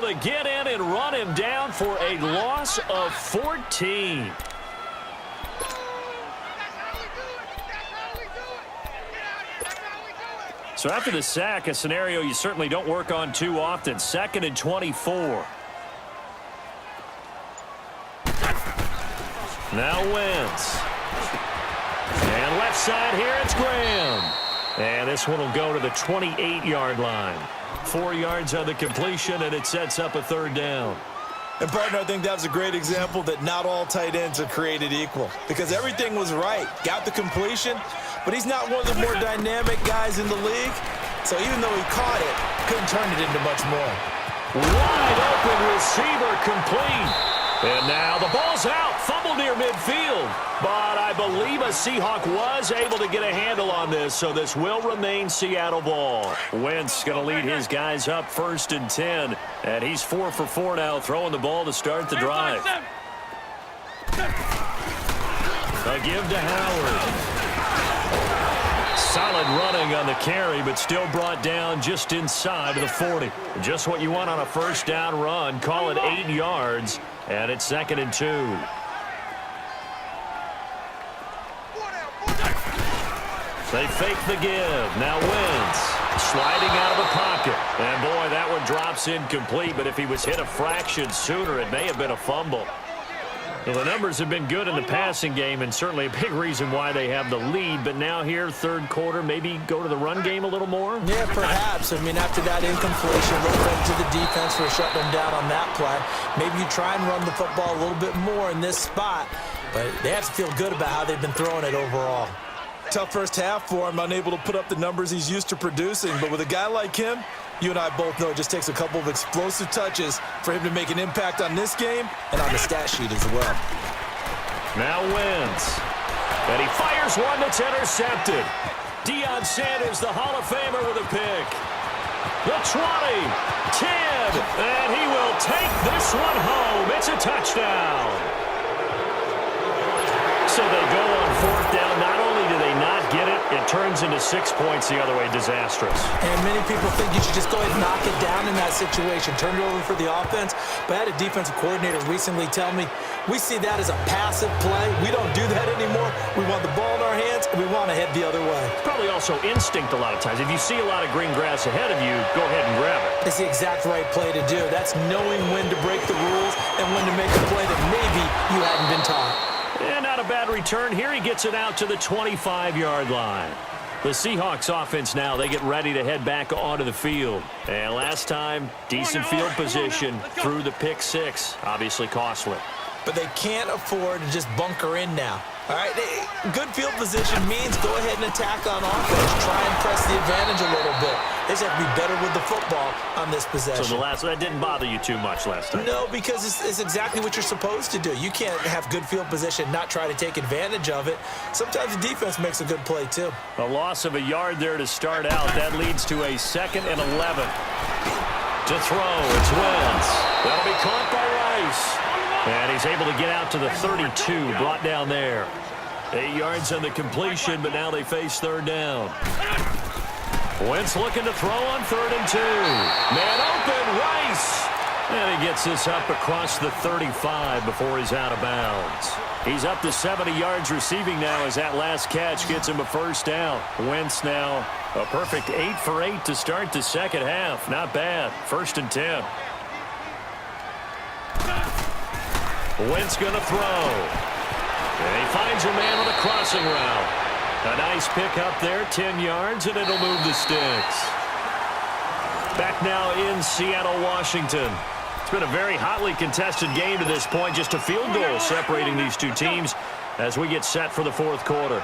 to get in and run him down for a loss of 14. So after the sack, a scenario you certainly don't work on too often. 2nd and 24. Now Wentz. And left side here, it's Graham. And this one will go to the 28-yard line. 4 yards on the completion, and it sets up a 3rd down. And, partner, I think that was a great example that not all tight ends are created equal. Because everything was right. Got the completion, but he's not one of the more dynamic guys in the league. So even though he caught it, couldn't turn it into much more. Wide open receiver complete. And now the ball's out. Fumble near midfield. But I believe a Seahawk was able to get a handle on this, so this will remain Seattle ball. Wentz going to lead his guys up 1st and 10. And he's 4 for 4 now, throwing the ball to start the drive. A give to Howard. Solid running on the carry, but still brought down just inside of the 40. Just what you want on a 1st down run. Call it 8 yards, and it's 2nd and 2. They fake the give. Now Wentz sliding out of the pocket. And, boy, that one drops incomplete, but if he was hit a fraction sooner, it may have been a fumble. Well, the numbers have been good in the passing game, and certainly a big reason why they have the lead. But now here, 3rd quarter, maybe go to the run game a little more? Yeah, perhaps. I mean, after that incompletion, look credit to the defense for shutting them down on that play. Maybe you try and run the football a little bit more in this spot. But they have to feel good about how they've been throwing it overall. Tough first half for him, unable to put up the numbers he's used to producing. But with a guy like him, you and I both know it just takes a couple of explosive touches for him to make an impact on this game and on the stat sheet as well. Now Wentz. And he fires one that's intercepted. Deion Sanders, the Hall of Famer, with a pick. The 20, 10, and he will take this one home. It's a touchdown. So they go on 4th down. Not only do they not get it, it turns into 6 points the other way. Disastrous. And many people think you should just go ahead and knock it down in that situation. Turn it over for the offense. But I had a defensive coordinator recently tell me, we see that as a passive play. We don't do that anymore. We want the ball in our hands, and we want to head the other way. Probably also instinct a lot of times. If you see a lot of green grass ahead of you, go ahead and grab it. It's the exact right play to do. That's knowing when to break the rules and when to make a play that maybe you hadn't been taught. And not a bad return here. He gets it out to the 25-yard line. The Seahawks offense now, they get ready to head back onto the field. And last time, decent field position through the pick 6. Obviously costly. But they can't afford to just bunker in now. All right, good field position means go ahead and attack on offense. Try and press the advantage a little bit. They just have to be better with the football on this possession. So that didn't bother you too much last time? No, because it's exactly what you're supposed to do. You can't have good field position, not try to take advantage of it. Sometimes the defense makes a good play, too. A loss of a yard there to start out. That leads to a 2nd and 11. To throw, it's Wentz. That'll be caught by Rice. And he's able to get out to the 32, brought down there. 8 yards on the completion, but now they face 3rd down. Wentz looking to throw on 3rd and 2. Man open, Rice. And he gets this up across the 35 before he's out of bounds. He's up to 70 yards receiving now as that last catch gets him a 1st down. Wentz now a perfect 8 for 8 to start the 2nd half. Not bad. 1st and 10. Wentz going to throw. And he finds a man on a crossing route. A nice pick up there, 10 yards, and it'll move the sticks. Back now in Seattle, Washington. It's been a very hotly contested game to this point. Just a field goal separating these two teams as we get set for the 4th quarter.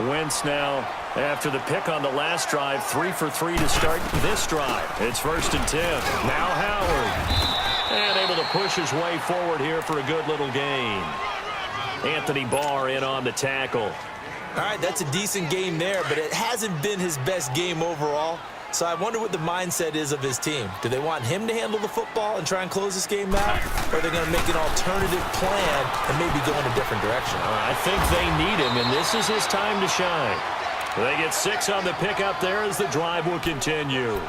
Wentz now, after the pick on the last drive, 3 for 3 to start this drive. It's 1st and 10. Now Howard. And able to push his way forward here for a good little gain. Anthony Barr in on the tackle. All right, that's a decent game there, but it hasn't been his best game overall. So I wonder what the mindset is of his team. Do they want him to handle the football and try and close this game out? Or are they going to make an alternative plan and maybe go in a different direction? I think they need him, and this is his time to shine. They get 6 on the pick up there as the drive will continue.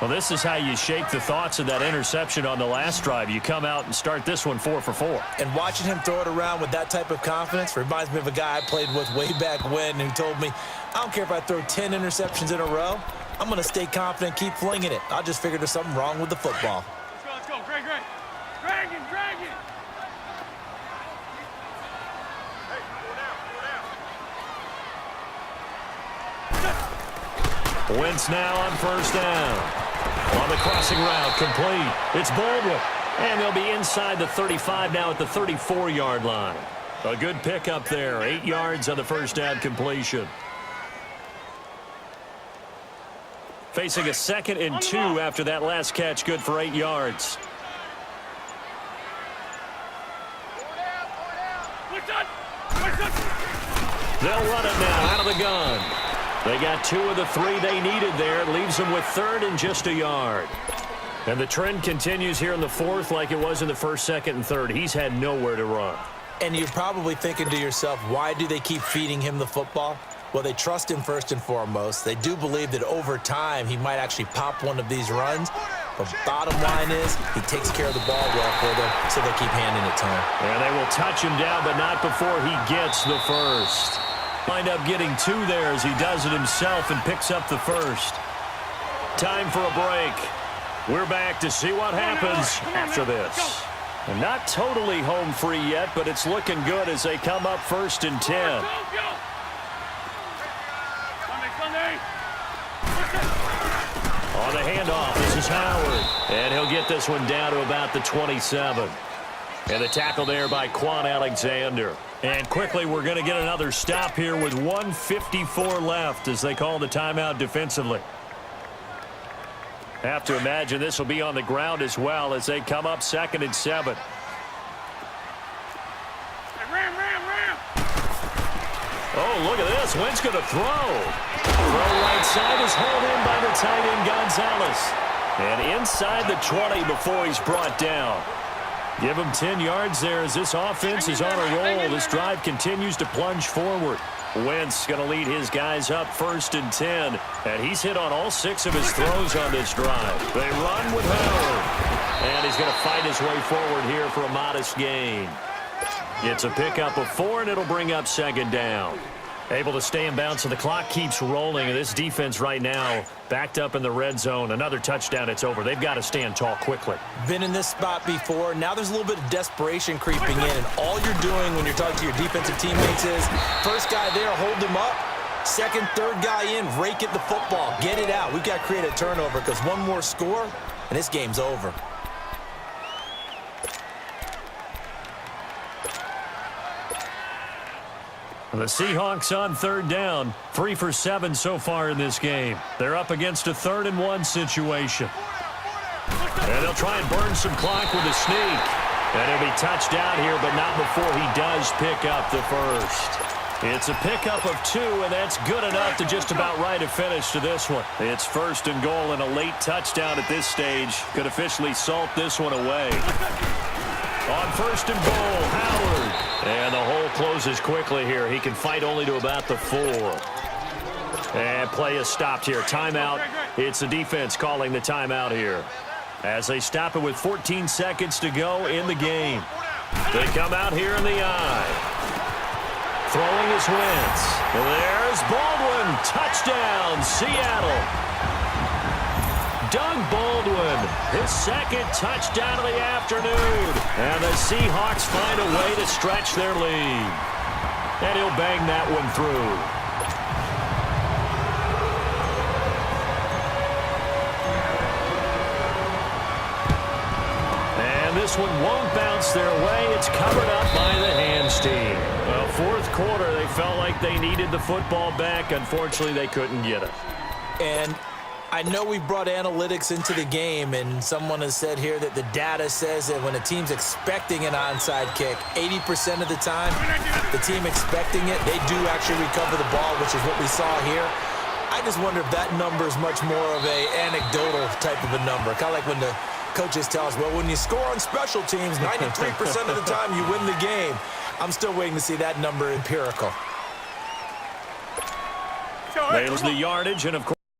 Well, this is how you shake the thoughts of that interception on the last drive. You come out and start this one 4 for 4. And watching him throw it around with that type of confidence reminds me of a guy I played with way back when who told me, I don't care if I throw 10 interceptions in a row, I'm going to stay confident, keep flinging it. I just figured there's something wrong with the football. Let's go. Greg. Drag it. Wentz now on first down. On the crossing route, complete. It's Baldwin. And they'll be inside the 35 now at the 34-yard line. A good pickup there. 8 yards on the first down completion. Facing a 2nd and 2 after that last catch. Good for 8 yards. They'll run it now out of the gun. They got 2 of the 3 they needed there. It leaves them with 3rd and just a yard. And the trend continues here in the 4th like it was in the 1st, 2nd, and 3rd. He's had nowhere to run. And you're probably thinking to yourself, why do they keep feeding him the football? Well, they trust him first and foremost. They do believe that over time he might actually pop one of these runs. But bottom line is he takes care of the ball well for them, so they keep handing it to him. And they will touch him down, but not before he gets the first. Wind up getting 2 there as he does it himself and picks up the first. Time for a break. We're back to see what happens after this. And not totally home free yet, but it's looking good as they come up 1st and 10. On the handoff, this is Howard. And he'll get this one down to about the 27. And the tackle there by Quan Alexander. And quickly, we're going to get another stop here with 1:54 left as they call the timeout defensively. Have to imagine this will be on the ground as well as they come up 2nd and 7. Ram. Oh, look at this. Wentz going to throw. Throw right side is held in by the tight end Gonzalez. And inside the 20 before he's brought down. Give him 10 yards there as this offense is on a roll. This drive continues to plunge forward. Wentz going to lead his guys up 1st and 10. And he's hit on all 6 of his throws on this drive. They run with Howard. And he's going to fight his way forward here for a modest gain. It's a pickup of 4, and it'll bring up 2nd down. Able to stay in bounds, so the clock keeps rolling. And this defense right now backed up in the red zone. Another touchdown, it's over. They've got to stand tall quickly. Been in this spot before. Now there's a little bit of desperation creeping in. And all you're doing when you're talking to your defensive teammates is, first guy there, hold him up. 2nd, 3rd guy in, rake at the football. Get it out. We've got to create a turnover because one more score, and this game's over. The Seahawks on 3rd down. 3 for 7 so far in this game. They're up against a 3rd and 1 situation. And they'll try and burn some clock with a sneak. And he'll be touched out here, but not before he does pick up the first. It's a pickup of 2, and that's good enough to just about write a finish to this one. It's 1st and goal, and a late touchdown at this stage could officially salt this one away. On 1st and goal, Howard. And the hole closes quickly here. He can fight only to about the 4. And play is stopped here. Timeout. It's the defense calling the timeout here. As they stop it with 14 seconds to go in the game. They come out here in the eye. Throwing is Wentz. There's Baldwin. Touchdown, Seattle. Doug Baldwin, his 2nd touchdown of the afternoon. And the Seahawks find a way to stretch their lead. And he'll bang that one through. And this one won't bounce their way. It's covered up by the hands team. Well, 4th quarter, they felt like they needed the football back. Unfortunately, they couldn't get it. And I know we brought analytics into the game, and someone has said here that the data says that when a team's expecting an onside kick, 80% of the time, the team expecting it, they do actually recover the ball, which is what we saw here. I just wonder if that number is much more of a anecdotal type of a number. Kind of like when the coaches tell us, well, when you score on special teams, 93% of the time you win the game. I'm still waiting to see that number empirical. Nails the yardage, and of course,